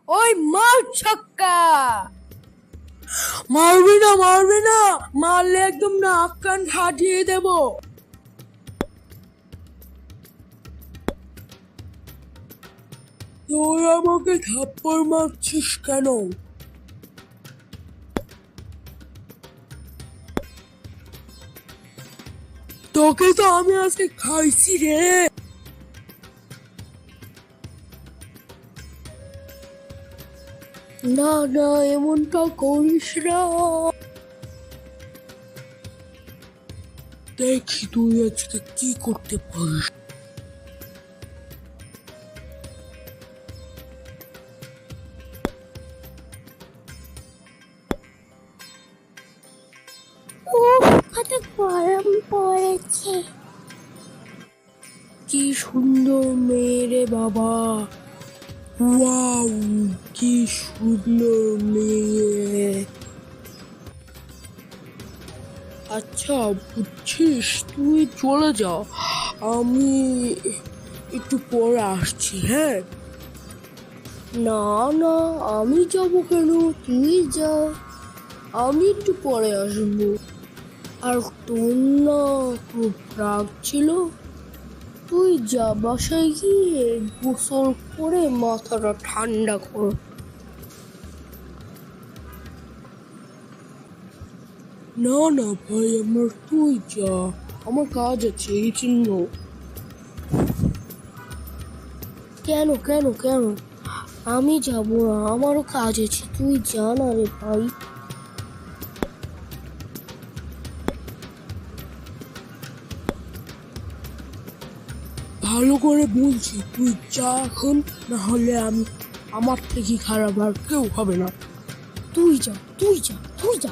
ওই মার ছক্কা। মারবি না, মারবি না, মারলে একদম নাক কান ফাটিয়ে দেব। তুই আমাকে থাপ্পড় মারছিস কেন? তোকে তো আমি আজকে খাইছি রে। না না, এমনটা করিস না। দেখি তুই আজকে কি করতে পারিস। কত গরম পড়েছে। কি সুন্দর মেয়ে রে বাবা। ওয়াও, কি সুন্দর মেয়ে। আচ্ছা বুঝছিস, তুই চলে যা, আমি একটু পরে আসছি। হ্যাঁ, না না, আমি যাবো কেন? তুই যা, আমি একটু পরে আসবো। আর তোর না খুব রাগ ছিল, তুই যা, বাসায় গিয়ে গোসল করে মাথাটা ঠান্ডা কর। না না ভাই আমার, তুই যা, আমার কাজ আছে এই জন্য। কেন কেন কেন? আমি যাবো না, আমারও কাজ আছে, তুই যা না রে ভাই। ভালো করে বলছি, তুই যা এখন, না হলে আমি, আমার থেকে খারাপ আর কেউ হবে না। তুই যা, তুই যা, তুই যা।